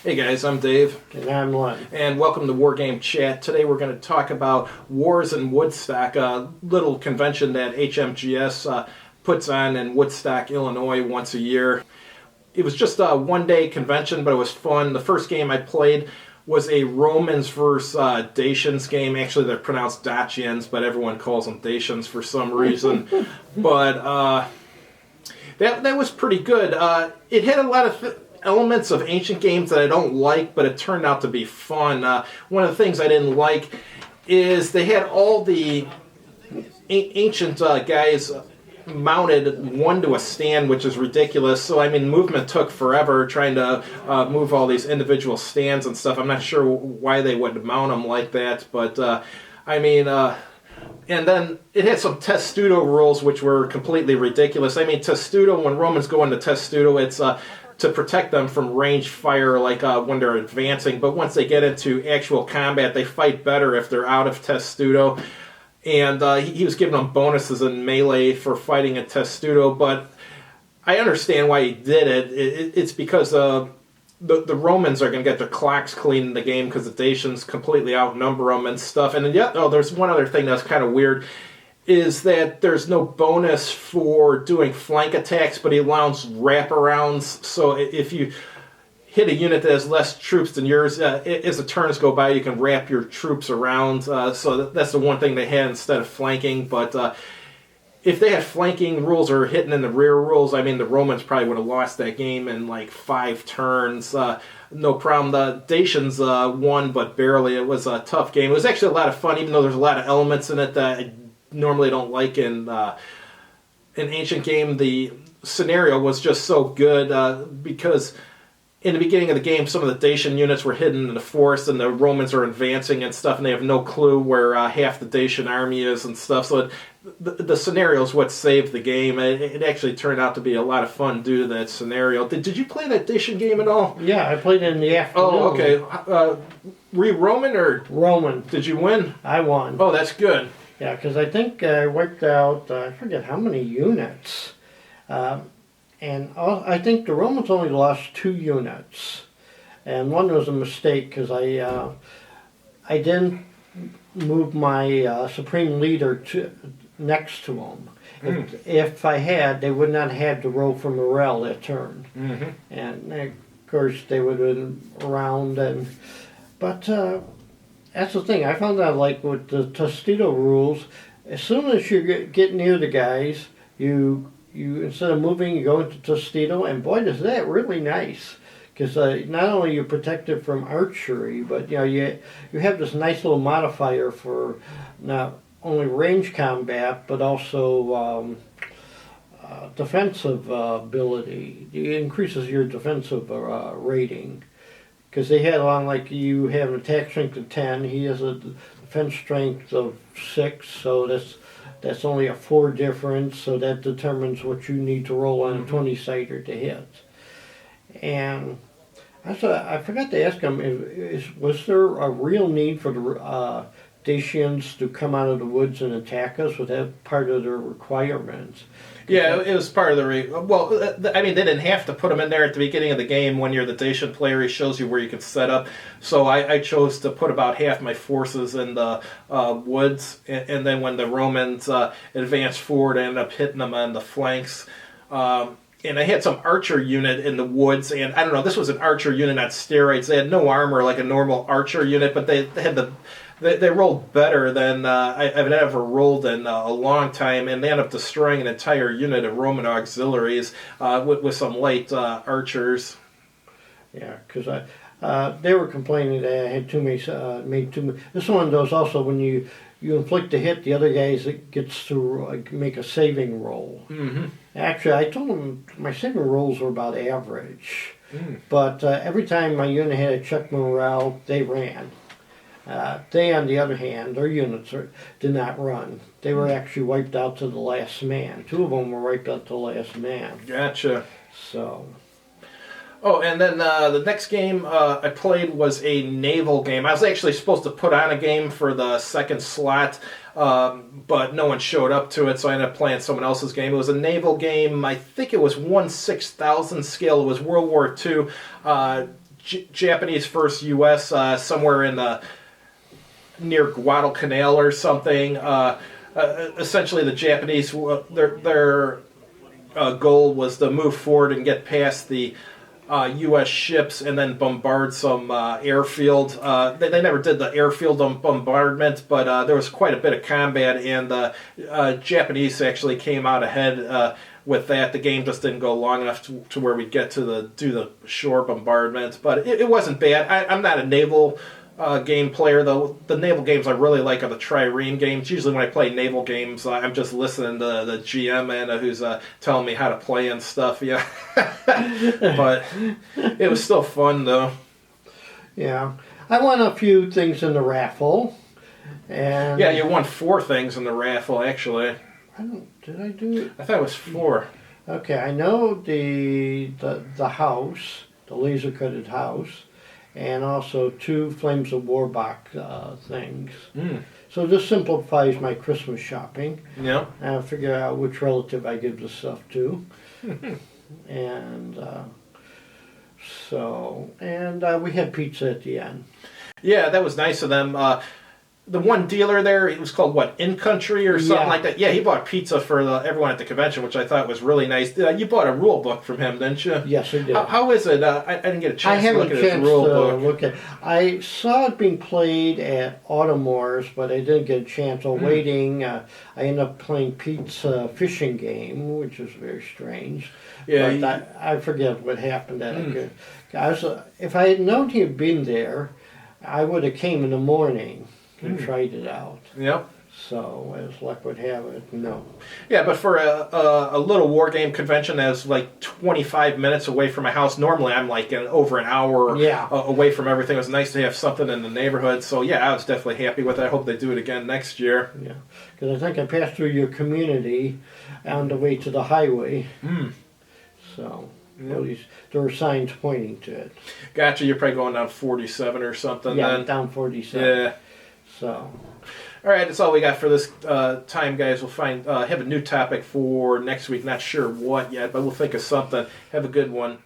Hey guys, I'm Dave. And I'm Len. And welcome to Wargame Chat. Today we're going to talk about Wars in Woodstock, a little convention that HMGS puts on in Woodstock, Illinois once a year. It was just a one-day convention, but it was fun. The first game I played was a Romans versus Dacians game. Actually, they're pronounced Dacians, but everyone calls them Dacians for some reason. But that was pretty good. It had a lot of elements of ancient games that I don't like, but it turned out to be fun. One of the things I didn't like is they had all the ancient guys mounted one to a stand, which is ridiculous. So, I mean, movement took forever trying to move all these individual stands and stuff. I'm not sure why they would mount them like that, but and then it had some testudo rules which were completely ridiculous. I mean, testudo, when Romans go into testudo, it's to protect them from ranged fire, like when they're advancing. But once they get into actual combat, they fight better if they're out of testudo. And he was giving them bonuses in melee for fighting at testudo. But I understand why he did it. It's because the Romans are going to get their clocks clean in the game because the Dacians completely outnumber them and stuff. And yet, there's one other thing that's kind of weird, is that there's no bonus for doing flank attacks, but he allows wraparounds. So if you hit a unit that has less troops than yours, as the turns go by, you can wrap your troops around. So that's the one thing they had instead of flanking. But if they had flanking rules or hitting in the rear rules, I mean, the Romans probably would have lost that game in like 5 turns. No problem. The Dacians won, but barely. It was a tough game. It was actually a lot of fun, even though there's a lot of elements in it that I normally don't like in an ancient game. The scenario was just so good because in the beginning of the game, some of the Dacian units were hidden in the forest, and the Romans are advancing and stuff, and they have no clue where half the Dacian army is and stuff. So the scenario is what saved the game. It actually turned out to be a lot of fun due to that scenario. Did you play that Dacian game at all? Yeah, I played it in the afternoon. Oh, okay. Were you Roman or Roman? Did you win? I won. Oh, that's good. Yeah, because I think I wiped out, I forget how many units. And I think the Romans only lost 2 units. And one was a mistake because I didn't move my supreme leader next to him. If I had, they would not have had to roll for morale that turn. Mm-hmm. And of course they would have been around. But that's the thing. I found out, like with the testudo rules, as soon as you get near the guys, you instead of moving, you go into testudo, and boy, is that really nice. Because not only are you protected from archery, but you have this nice little modifier for not only range combat, but also defensive ability. It increases your defensive rating. Because they had on, like, you have an attack strength of 10, he has a defense strength of 6, so that's only a 4 difference, so that determines what you need to roll on a 20-sider to hit. And I forgot to ask him, was there a real need for the Dacians to come out of the woods and attack us? Was that part of their requirements? Yeah, it was part of the... Well, I mean, they didn't have to put them in there at the beginning of the game. When you're the Dacian player, he shows you where you can set up. So I chose to put about half my forces in the woods, and then when the Romans advanced forward, I ended up hitting them on the flanks. And I had some archer unit in the woods, and I don't know, this was an archer unit on steroids. They had no armor like a normal archer unit, but they had They rolled better than I've ever rolled in a long time, and they ended up destroying an entire unit of Roman auxiliaries with some light archers. Yeah, because they were complaining that I had too many, made too many. This one does also, when you inflict a hit, the other guy gets to make a saving roll. Mm-hmm. Actually, I told them my saving rolls were about average, but every time my unit had a check morale, they ran. They, on the other hand, their units did not run. They were actually wiped out to the last man. 2 of them were wiped out to the last man. Gotcha. So. Oh, and then the next game I played was a naval game. I was actually supposed to put on a game for the second slot, but no one showed up to it, so I ended up playing someone else's game. It was a naval game. I think it was 1/6000 scale. It was World War II. Japanese versus U.S. Somewhere in the near Guadalcanal or something. Essentially, the Japanese their goal was to move forward and get past the U.S. ships and then bombard some airfield. They never did the airfield bombardment, but there was quite a bit of combat, and the Japanese actually came out ahead with that. The game just didn't go long enough to where we'd get to do the shore bombardment, but it wasn't bad. I'm not a naval game player, though. The naval games I really like are the trireme games. Usually when I play naval games, I'm just listening to the GM and who's telling me how to play and stuff. Yeah, but it was still fun though. Yeah, I won a few things in the raffle, and Yeah, you won 4 things in the raffle actually. Did I do it? I thought it was 4. Okay, I know the house, the laser coated house, and also 2 Flames of War box things. So this simplifies my Christmas shopping. Yeah. And I figure out which relative I give the stuff to. And we had pizza at the end. Yeah, that was nice of them. The one dealer there, it was called, what, In Country or something like that? Yeah, he bought pizza for everyone at the convention, which I thought was really nice. You bought a rule book from him, didn't you? Yes, I did. How is it? I didn't get a chance to look at his rule book. I saw it being played at Automore's, but I didn't get a chance. I'm waiting. I ended up playing Pete's fishing game, which is very strange. Yeah, but I forget what happened. If I had known he had been there, I would have came in the morning and tried it out. Yep. So, as luck would have it, no. Yeah, but for a little war game convention that's like 25 minutes away from my house, normally I'm like over an hour away from everything. It was nice to have something in the neighborhood. So, yeah, I was definitely happy with it. I hope they do it again next year. Yeah, because I think I passed through your community on the way to the highway. So, at least there were signs pointing to it. Gotcha. You're probably going down 47 or something then. Down 47. Yeah. So, all right, that's all we got for this time, guys. We'll have a new topic for next week. Not sure what yet, but we'll think of something. Have a good one.